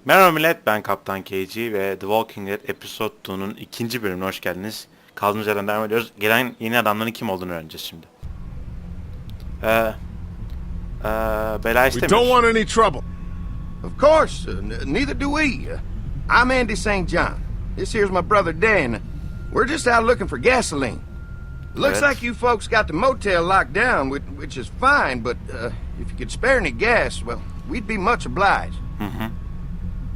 Merhaba millet, ben Kaptan KG ve The Walking Dead Episode 2'nun ikinci bölümüne hoş geldiniz. Kaldığımız yerden devam ediyoruz. Gelen yeni adamların kim olduğunu öğreneceğiz şimdi. Bela We don't want istemiyoruz. any trouble. Of course, neither do we. I'm Andy St. John. This here's my brother Dan. We're just out looking for gasoline. Looks Evet. like you folks got the motel locked down, which is fine, but if you could spare any gas, well, we'd be much obliged.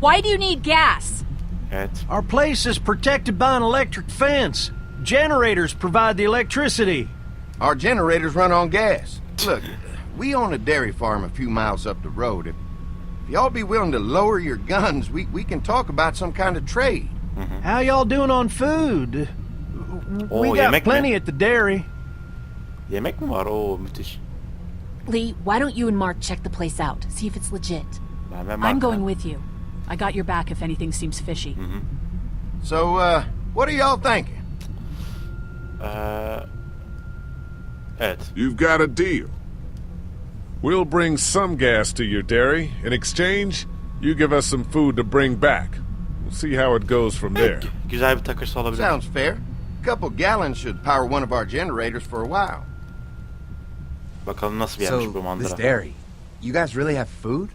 Why do you need gas? Evet. Our place is protected by an electric fence. Generators provide the electricity. Our generators run on gas. Look, we own a dairy farm a few miles up the road. If y'all be willing to lower your guns, we can talk about some kind of trade. How y'all doing on food? Oo, We got yemek mi? plenty at the dairy. Yemek mi var? Oo, müthiş. Lee, why don't you and Mark check the place out? See if it's legit. I'm going with you. I got your back if anything seems fishy. So, what are y'all thinking? Evet. You've got a deal. We'll bring some gas to your dairy. In exchange, you give us some food to bring back. We'll see how it goes from there. Güzel bir takırsı olabilir. Sounds fair. A couple gallons should power one of our generators for a while. Bakalım nasıl bir yermiş bu So, mandıra. this dairy, you guys really have food?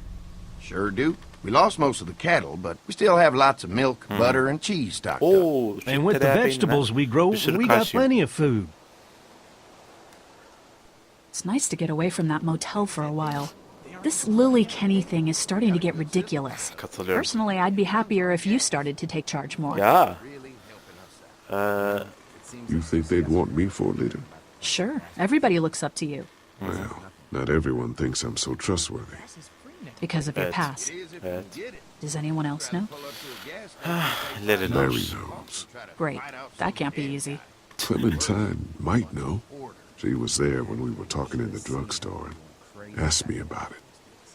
Sure do. We lost most of the cattle, but we still have lots of milk, butter, and cheese stocked up. Oo, And with the tereyağı, vegetables peynir, we grow, bir sürü we got kalsiyum. plenty of food. It's nice to get away from that motel for a while. This Lily Kenny thing is starting to get ridiculous. Katılıyorum. Personally, I'd be happier if you started to take charge more. Ya. You think they'd want me for a leader? Sure, everybody looks up to you Well, not everyone thinks I'm so trustworthy. because of your Evet. past. Evet. Does anyone else know? Larry Larry knows. knows. Great. That can't be easy. Clementine might know. She was there when we were talking in the drugstore and asked me about it.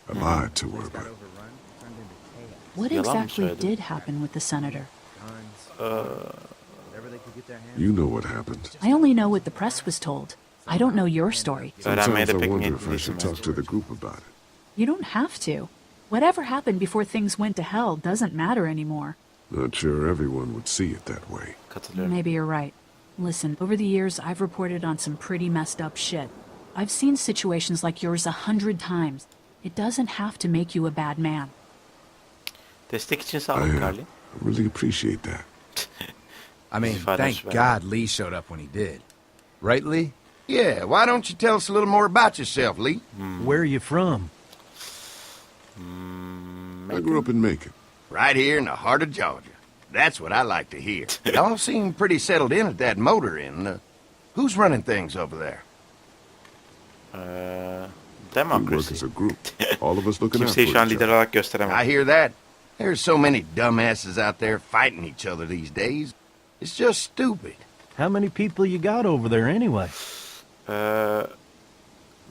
I lied to her, but What Yalan mı exactly söyledin? did happen with the senator? you know what happened. I only know what the press was told. I don't know your story. Öğrenmeye Sometimes de I pek wonder niyetli if I should değilsin talk to the group about it. You don't have to. Whatever happened before things went to hell doesn't matter anymore. Not sure everyone would see it that way. Katılıyorum. Maybe you're right. Listen, over the years, I've reported on some pretty messed up shit. I've seen situations like yours 100 times. It doesn't have to make you a bad man. Destek için sağ I, olun I Carly. really appreciate that. I mean, If I thank don't God Lee showed up when he did. Right, Lee? Yeah, why don't you tell us a little more about yourself, Lee? Where are you from? I grew up in Macon. Right here in the heart of Georgia. That's what I like to hear. Y'all seem pretty settled in at that motor inn. Who's running things over there? We work as Demokrasi. a group. All of us looking out for Kimseyi each şu an lider other. olarak I gösteremem. hear that. There's so many dumbasses out there fighting each other these days. It's just stupid. How many people you got over there anyway?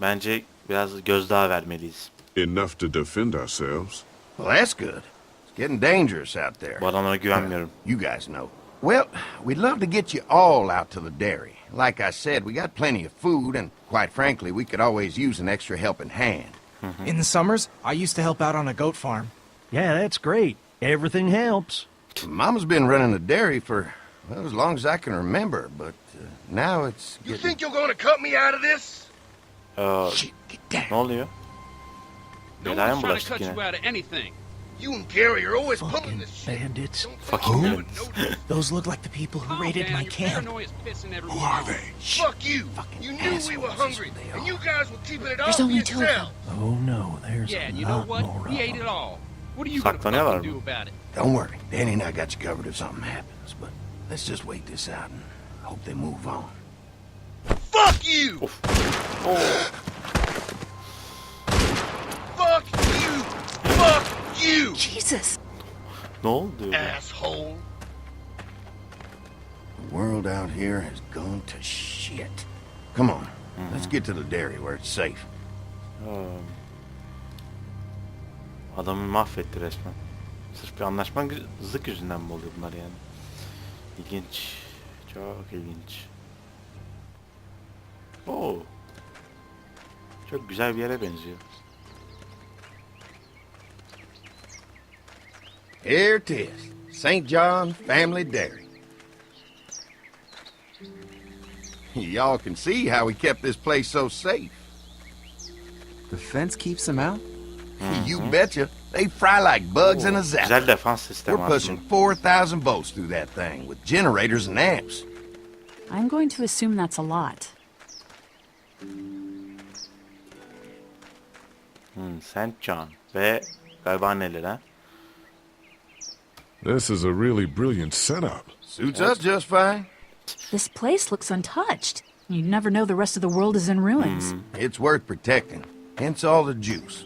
Bence biraz gözdağı vermeliyiz. Enough to defend ourselves. Well, that's good. It's getting dangerous out there. Bu adamlara güvenmiyorum. You guys know. Well, we'd love to get you all out to the dairy. Like I said, we got plenty of food, and quite frankly, we could always use an extra helping hand. In the summers, I used to help out on a goat farm. Yeah, that's great. Everything helps. Mama's been running the dairy for, well, as long as I can remember, but now it's You getting... think you're gonna cut me out of this? Shit, get down. Ne oluyor? No Belaya one's mı trying to bulaştık cut yine? you out of anything. You and Gary are always pulling Fucking this shit. bandits. Don't think Fucking you bandits. wouldn't know this. Those look like the people who Calm raided down, my your camp. paranoia's pissing Who everyone are off. they? Fuck you. Fucking You knew we were assholes, hungry, they and are. you guys were keeping it all There's for only two of them. yourself. Oh no, there's Yeah, a you know lot what? more We of ate it them. all. What are you gonna Saklanıyorlar fucking mı? do about it? Don't worry. Danny and I got you covered if something happens, but let's just wait this out and hope they move on. Fuck you. Fuck you. Fuck you. Jesus! Ne oldu? Asshole. The world out here has gone to shit. Come on, let's get to the dairy where it's safe. Adamı mahvetti resmen. Sırf bir anlaşmazlık yüzünden mi oluyor bunlar yani? İlginç. Çok ilginç. Oo. Çok güzel bir yere benziyor. Here it is. St. John Family Dairy. Y'all can see how we kept this place so safe. The fence keeps them out? You betcha. They fry like bugs in a Güzel zapper. defans sistemi We're pushing aslında. 4,000 volts through that thing with generators and amps. I'm going to assume that's a lot. St. John ve galiba neler ha? This is a really brilliant setup. Suits us just fine. This place looks untouched. You never know the rest of the world is in ruins. It's worth protecting. Hence all the juice.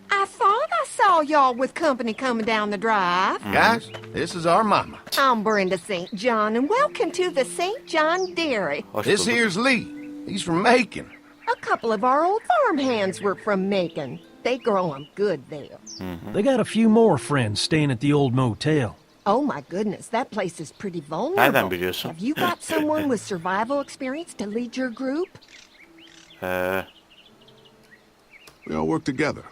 I thought I saw y'all with company coming down the drive. Guys, this is our mama. I'm Brenda St. John, and welcome to the St. John Dairy. Hoş This bulduk. here's Lee. He's from Macon. A couple of our old farm hands were from Macon. They grow 'em good there. They got a few more friends staying at the old motel. Oh my goodness, that place is pretty vulnerable. Nereden biliyorsun? Have you got someone with survival experience to lead your group? We all work together.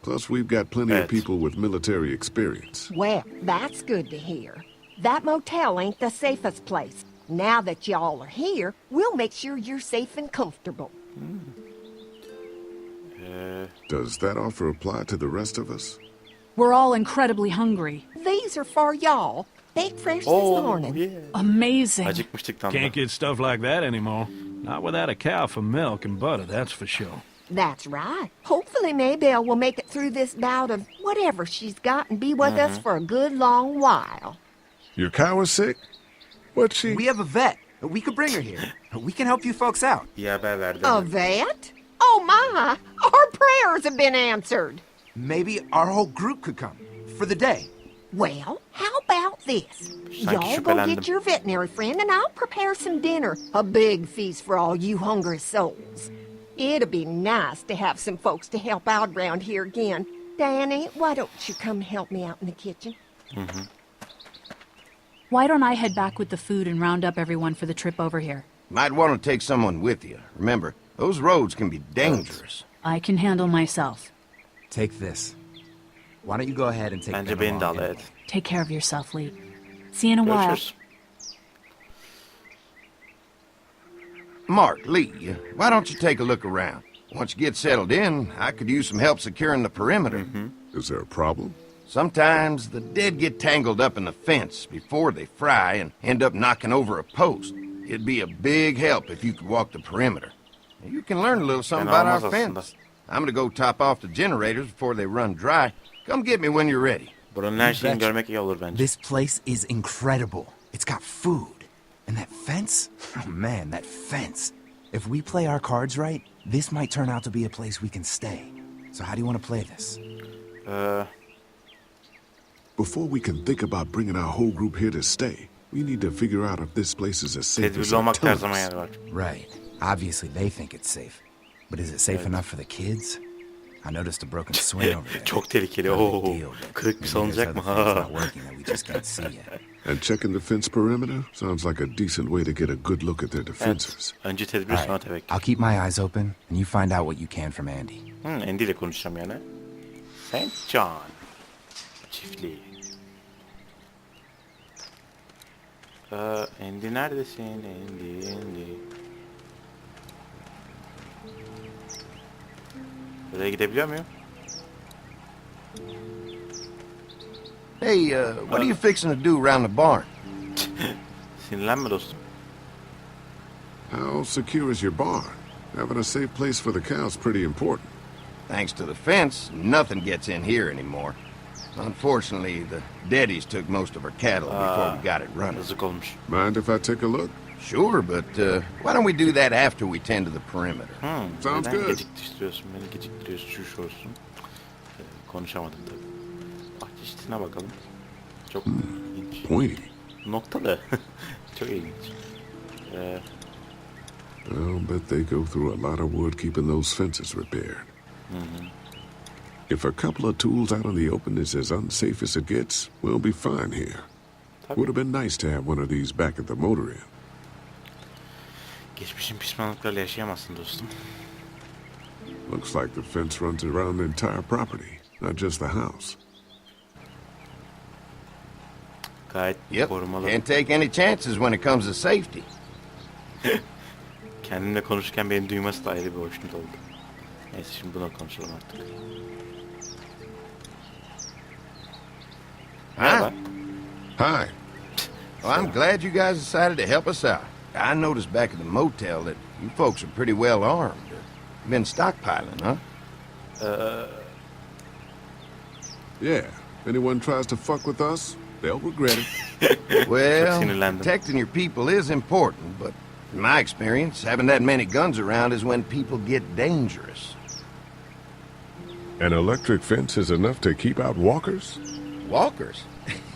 Plus, we've got plenty Evet. of people with military experience. Well, that's good to hear. That motel ain't the safest place. Now that y'all are here, we'll make sure you're safe and comfortable. Does that offer apply to the rest of us? We're all incredibly hungry. These are for y'all. Baked fresh this Oh, morning. yeah. Amazing. Acıkmıştık tam da. Can't get stuff like that anymore. Not without a cow for milk and butter, that's for sure. That's right. Hopefully Maybelle will make it through this bout of whatever she's got and be with us for a good long while. Your cow is sick? What's she? We have a vet. We could bring her here. We can help you folks out. İyi haber verdi. A vet? Oh my! Our prayers have been answered. Maybe our whole group could come for the day. Well, how about this? Sanki Y'all go şüphelendim. get your veterinary friend and I'll prepare some dinner. A big feast for all you hungry souls. It'd be nice to have some folks to help out around here again. Danny, why don't you come help me out in the kitchen? Why don't I head back with the food and round up everyone for the trip over here? Might want to take someone with you. Remember, those roads can be dangerous. I can handle myself. Take this. Why don't you go ahead and take Bence them beni de along al, and- evet. Take care of yourself, Lee. See you in a while. Görüşürüz. Mark, Lee, why don't you take a look around? Once you get settled in, I could use some help securing the perimeter. Is there a problem? Sometimes the dead get tangled up in the fence before they fry and end up knocking over a post. It'd be a big help if you could walk the perimeter. You can learn a little something Fena about our olmaz aslında. fence. I'm gonna go top off the generators before they run dry. Come get me when you're ready. Buranın her şeyini betcha. görmek iyi olur bence. This place is incredible. It's got food. And that fence? Oh man, that fence. If we play our cards right, this might turn out to be a place we can stay. So how do you want to play this? Before we can think about bringing our whole group here to stay, we need to figure out if this place is as safe as Tedbirli they olmakta her tell zaman us. yer var. Right. Obviously they think it's safe. But is it safe enough for the kids? I noticed a broken swing over there. Çok tehlikeli. Not a big Oo. deal, but Kırık bir maybe salınacak mı? there's other things not working that we just can't see yet. And checking the fence perimeter sounds like a decent way to get a good look at their Evet. defenses. Önce tedbir All sonra right. tevekkül. I'll keep my eyes open, and you find out what you can from Andy. Andy ile konuşacağım yani. St. John. Çiftliği. Andy neredesin? Andy. Buraya gidebiliyor muyum? Hey, what are you fixing to do around the barn? Sinirlenme dostum. How secure is your barn? Having a safe place for the cows pretty important. Thanks to the fence, nothing gets in here anymore. Unfortunately, the daddies took most of our cattle before we got it running. Yazık olmuş. Mind if I take a look? Sure, but why don't we do that after we tend to the perimeter? Sounds Neden good. geciktiriyorsun? Beni geciktiriyorsun, şu olsun. Konuşamadım tabii. Bahçe çitine bakalım. Çok ilginç. Pointy. Noktalı. Çok ilginç. I'll bet they go through a lot of wood keeping those fences repaired. If a couple of tools out in the open is as unsafe as it gets, we'll be fine here. Tabii. Would have been nice to have one of these back at the motor inn. Geçmişin pişmanlıklarıyla yaşayamazsın dostum. Looks like the fence runs around the entire property, not just the house. Gayet Yep, korumalı. can't take any chances when it comes to safety. Kendimle konuşurken beni duyması da ayrı bir hoşnut oldu. Neyse şimdi buna konuşalım artık. Merhaba. Hi. Well, I'm glad you guys decided to help us out. I noticed back at the motel that you folks are pretty well armed. Been stockpiling, huh? Yeah, if anyone tries to fuck with us, they'll regret it. Well, sinirlendim. protecting your people is important, but in my experience, having that many guns around is when people get dangerous. An electric fence is enough to keep out walkers? Walkers?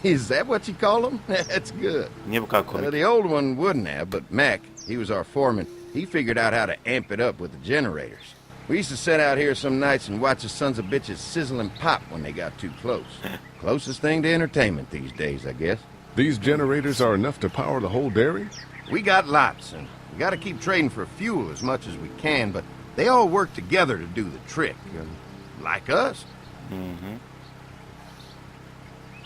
Is that what you call them? That's good. Niye bu kadar komik? The old one wouldn't have, but Mac, he was our foreman, he figured out how to amp it up with the generators. We used to sit out here some nights and watch the sons of bitches sizzle and pop when they got too close. Closest thing to entertainment these days, I guess. These generators are enough to power the whole dairy? We got lots, and we gotta keep trading for fuel as much as we can, but they all work together to do the trick. Like us. Mm-hmm.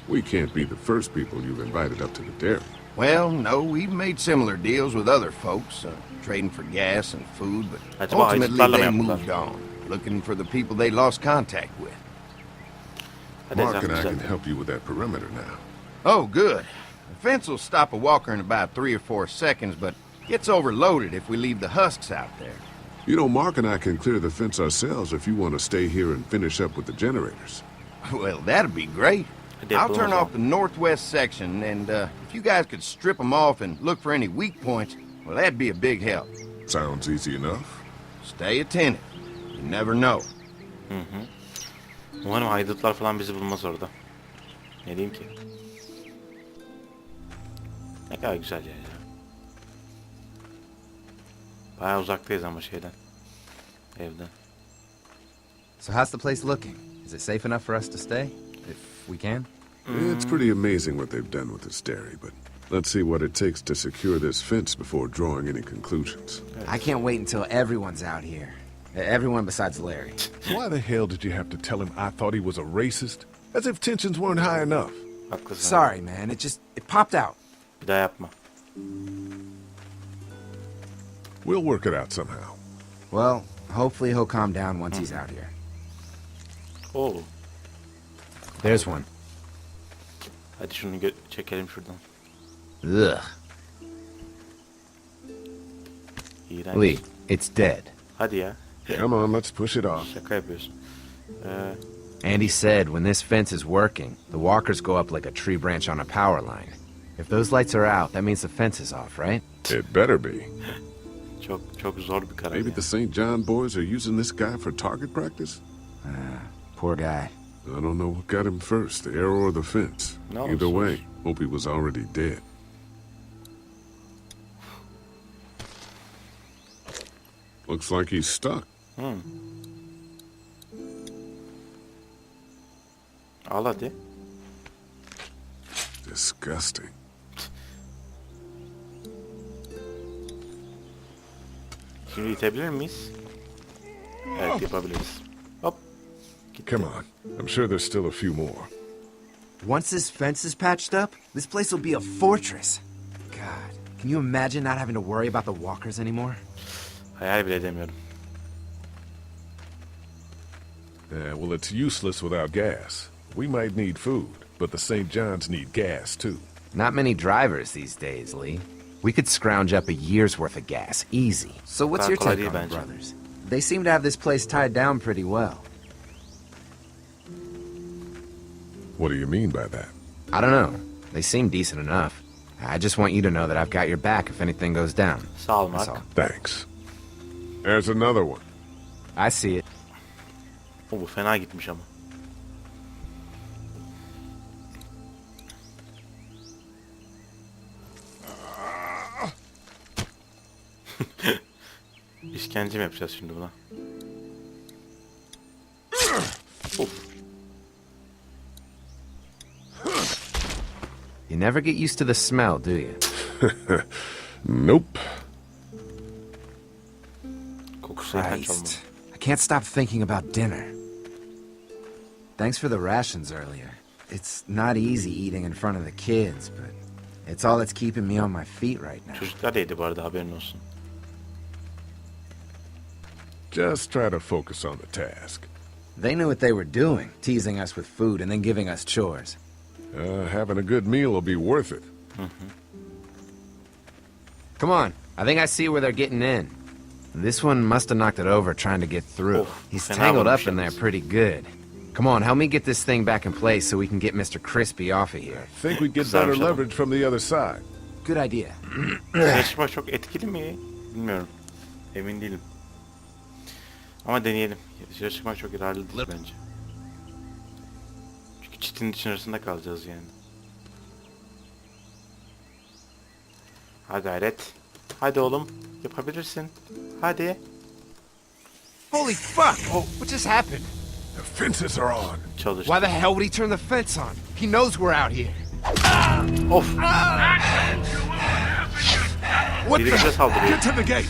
We can't be the first people you've invited up to the dairy. Well, no, we've made similar deals with other folks, trading for gas and food, but Acaba ultimately haydutlarla mı they yaptılar? moved on, looking for the people they lost contact with. Hadi Mark and I hesap can düzeltelim. help you with that perimeter now. Oh, good. The fence will stop a walker in about 3 or 4 seconds, but gets overloaded if we leave the husks out there. You know, Mark and I can clear the fence ourselves if you want to stay here and finish up with the generators. Well, that'd be great. Hadi I'll yapalım o turn zaman. off the northwest section, and if you guys could strip them off and look for any weak points, well, that'd be a big help. Sounds easy enough. Stay attentive. You never know. Umarım haydutlar falan bizi bulmaz orada. Ne diyeyim ki? Ne kadar güzel yer ya. Bayağı uzaktayız ama şeyden. Evden. So how's the place looking? Is it safe enough for us to stay? If we can? It's pretty amazing what they've done with this dairy, but let's see what it takes to secure this fence before drawing any conclusions. I can't wait until everyone's out here. Everyone besides Larry. Why the hell did you have to tell him I thought he was a racist? As if tensions weren't high enough. Haklısın. Sorry, man. It popped out. Bir daha yapma. We'll work it out somehow. Well, hopefully he'll calm down once he's out here. Oo. There's one. Hadi şunu çekelim şuradan. Ugh. İğrenç. Lee, it's dead. Hadi ya. Come on, let's push it off. Şaka yapıyorsun. Andy said when this fence is working, the walkers go up like a tree branch on a power line. If those lights are out, that means the fence is off, right? It better be. Çok zor bir karar. Maybe ya. the St. John boys are using this guy for target practice? Poor guy. I don't know what got him first, the arrow or the fence. No, Either so- way, hope he was already dead. Looks like he's stuck. Al hadi. Disgusting. Şimdi itebilir miyiz? Evet yapabiliriz. Hop. Gitti. Come on. I'm sure there's still a few more. Once this fence is patched up, this place will be a fortress. God, can you imagine not having to worry about the walkers anymore? Hayal bile edemiyorum. Yeah, well, it's useless without gas. We might need food, but the St. John's need gas, too. Not many drivers these days, Lee. We could scrounge up a year's worth of gas, easy. So what's your Kolay take değil on the bence. brothers? They seem to have this place tied down pretty well. What do you mean by that? I don't know. They seem decent enough. I just want you to know that I've got your back if anything goes down. Sağ ol That's Mark. all. Thanks. There's another one. I see it. O bu fena gitmiş ama. İşkence mi yapacağız şimdi buna? Of. You never get used to the smell, do you? Nope. Kokusu iğrenç olmalı. Christ. I can't stop thinking about dinner. Thanks for the rations earlier. It's not easy eating in front of the kids, but it's all that's keeping me on my feet right now. Çocuklar yedi bu arada, haberin olsun. Just try to focus on the task. They knew what they were doing, teasing us with food and then giving us chores. Having a good meal will be worth it. Come on, I think I see where they're getting in. This one must have knocked it over trying to get through. Of, He's fena tangled up vurmuş in there yalnız. pretty good. Come on, help me get this thing back in place so we can get Mr. Crispy off of here. Think we'd get Güzelmiş better adam. leverage from the other side. Good idea. Yarışma çok etkili mi? Bilmiyorum. Emin değilim. Ama deneyelim. Yarışma çok ilerlidir bence. Çünkü çitin için arasında kalacağız yani. Ha gayret. Hadi oğlum. Yapabilirsin. Hadi. Holy fuck! Oh, what just happened? The fences are on. Çalış. Why the hell would he turn the fence on? He knows we're out here. Of. What Biri bize saldırıyor. Get to the gate.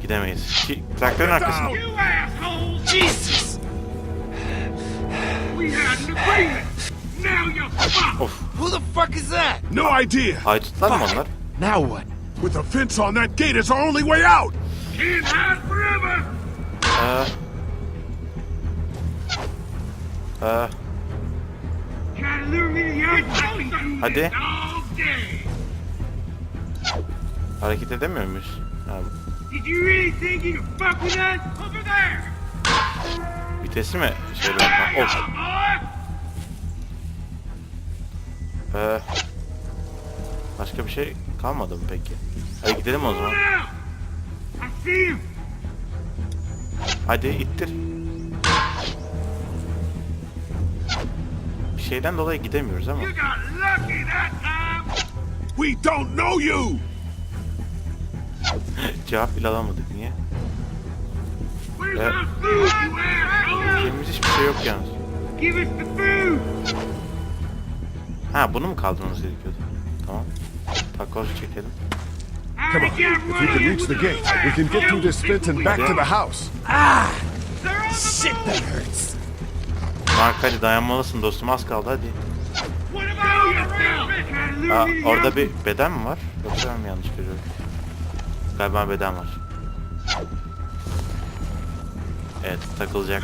Gidemeyiz. Traktörün arkasında. Jesus! We had an agreement. Now you're fucked. Of. Who the fuck is that? No idea. Haydutlar mı onlar? Now what? With the fence on that gate is our only way out. Can't hide forever. Try to lure me to your place. Hadi. All day. Hareket edemiyor muyuz? Ha, Did you really think you could fuck with us? Over there. vitesi mi? Şey yapma. Of. Boy. Başka bir şey kalmadı mı peki? Hadi gidelim o zaman. I see him. Hadi ittir. Bir şeyden dolayı gidemiyoruz ama. You got lucky that time. We don't know you. Cevap bile alamadık. Niye? Where's Yeah. our food, you asshole? Yiyeceğimiz hiçbir şey yok yalnız. Give us the food. Ha, bunu mu kaldırmamız gerekiyordu? Tamam. Takoz çekelim. Come on. If we can reach the gate, we can get through this fence and back to the house. Shit, that hurts. Mark hadi dayanmalısın dostum, az kaldı hadi. Aa, orada bir beden mi var? Yoksa ben mi yanlış görüyorum? Galiba beden var. Evet, takılacak.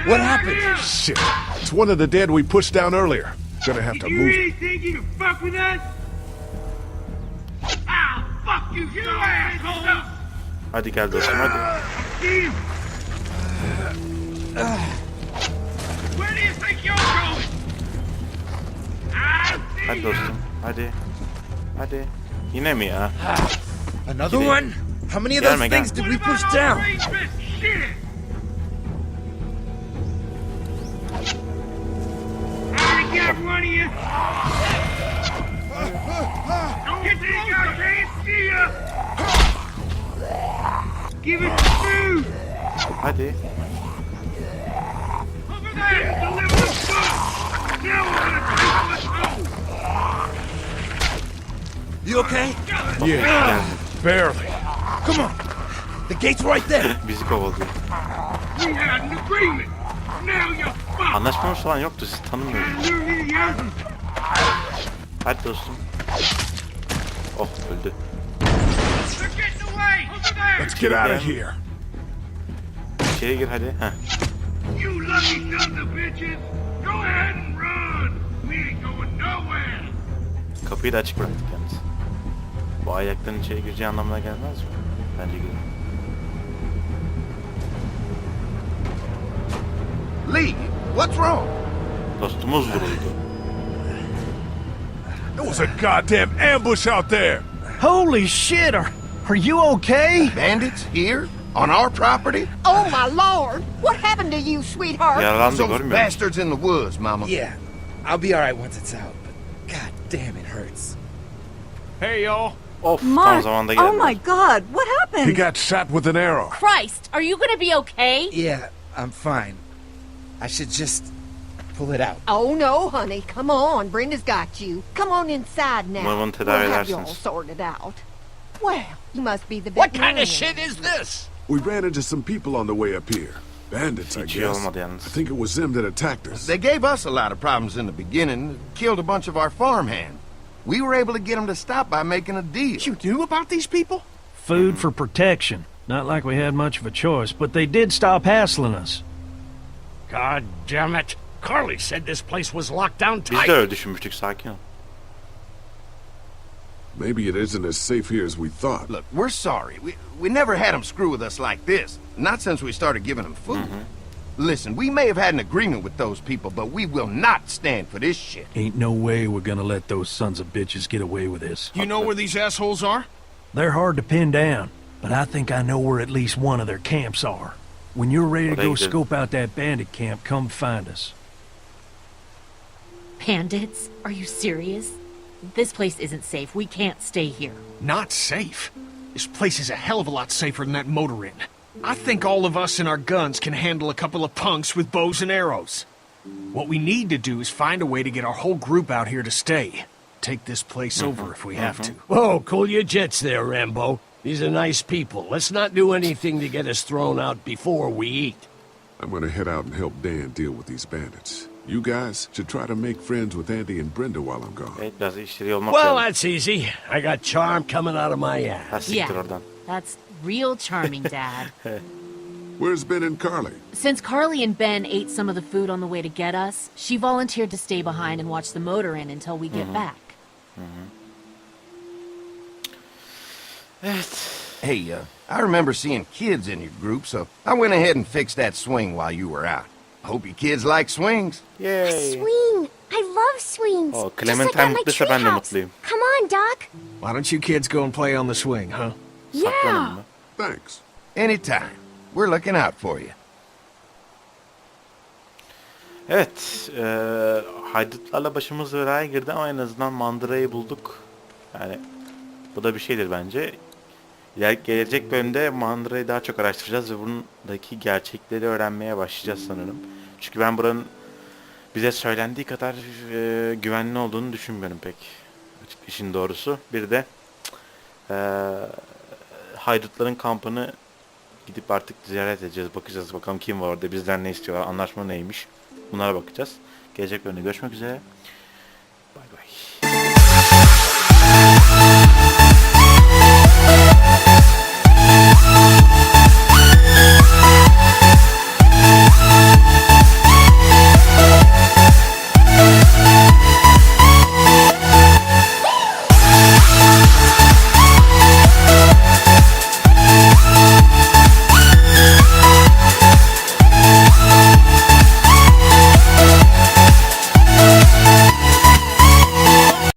What happened? Shit. It's one of the dead we pushed down earlier. Gonna have to You move really it. think you can fuck with us? I'll fuck you, you asshole! Hadi gel dostum hadi. See him. Where do you think you're going? I see Hadi ya. dostum hadi. Hadi. Yine mi ya? Another Gideyim. one? How many of those Gelme, things gel. did we What push about down? all the arrangements? Shit! I got one of you. Don't get think I can't see ya. Give us the food. Hadi. Over there. Deliver the food. Now we're gonna take what's home. You okay? Yeah, barely. Come on. The gate's right there. Bizi kovalıyor. We had an agreement. Now you're fucked. Anlaşmamız falan yoktu, sizi tanımıyorum. Lure me to yours. Hadi dostum. Oh, öldü. They're getting away. Over there. Let's get out of here. İçeri gir hadi. Heh. You lucky sons of bitches. Go ahead and run. We ain't going nowhere. Kapıyı da açık bıraktık yalnız. Bu ayakların içeri gireceği anlamına gelmez mi? Bence gelir. Lee, what's wrong? Dostumuz vuruldu. There was a goddamn ambush out there. Holy shit, are you okay? Bandits here? On our property? Oh, my Lord! What happened to you, sweetheart? Yaralandı, Those görmüyor musun? bastards in the woods, Mama. Yeah, I'll be alright once it's out, but god damn it hurts. Hey, y'all. Of, tam Mark, zamanda oh geldi. my god, what He happened? got shot with an arrow. Christ, are you gonna be okay? Yeah, I'm fine. I should just pull it out. Oh, no, honey. Come on. Brenda's got you. Come on inside now. Umarım tedavi We'll have you all edersiniz. sorted out. Well, you must be the What kind veterinarian. of shit is this? We ran into some people on the way up here. Bandits, I Hiç iyi guess. olmadı yalnız. I think it was them that attacked us. They gave us a lot of problems in the beginning, killed a bunch of our farmhands. We were able to get them to stop by making a deal. You knew about these people? Food for protection. Not like we had much of a choice, but they did stop hassling us. God damn it. Carly said this place was locked down Biz de tight. öyle düşünmüştük, sakin ol. Maybe it isn't as safe here as we thought. Look, we're sorry. We never had them screw with us like this. Not since we started giving them food. Listen, we may have had an agreement with those people, but we will not stand for this shit. Ain't no way we're gonna let those sons of bitches get away with this. You know where these assholes are? They're hard to pin down, but I think I know where at least one of their camps are. When you're ready to go scope out that bandit camp, come find us. Bandits? Are you serious? This place isn't safe. We can't stay here. Not safe. This place is a hell of a lot safer than that motor inn. I think all of us and our guns can handle a couple of punks with bows and arrows. What we need to do is find a way to get our whole group out here to stay. Take this place over if we have to. Whoa, cool your jets there, Rambo. These are nice people. Let's not do anything to get us thrown out before we eat. I'm gonna head out and help Dan deal with these bandits. You guys should try to make friends with Andy and Brenda while I'm gone. Evet, biraz işleri olmak Well, lazım. that's easy. I got charm coming out of my Ha, ass. siktir Yeah, oradan. that's real charming, Dad. Where's Ben and Carly? Since Carly and Ben ate some of the food on the way to get us, she volunteered to stay behind and watch the motor inn until we get back. Evet. Hey, I remember seeing kids in your group, so I went ahead and fixed that swing while you were out. Hope you kids like swings. Yay. Swing! I love swings! Oh, Just Clementine like at my mutluysa ben de treehouse. mutluyum. Come on, Doc! Why don't you kids go and play on the swing, huh? Saklanın Yeah! mı? Thanks. Anytime. We're looking out for you. Evet, haydutlarla başımız belaya girdi ama en azından mandırayı bulduk. Yani bu da bir şeydir bence. Gelecek bölümde mandırayı daha çok araştıracağız ve bundaki gerçekleri öğrenmeye başlayacağız sanırım. Çünkü ben buranın bize söylendiği kadar güvenli olduğunu düşünmüyorum pek. Açık işin doğrusu. Bir de haydutların kampını gidip artık ziyaret edeceğiz, bakacağız bakalım kim var orada, bizden ne istiyorlar, anlaşma neymiş. Bunlara bakacağız. Gelecek bölümde görüşmek üzere.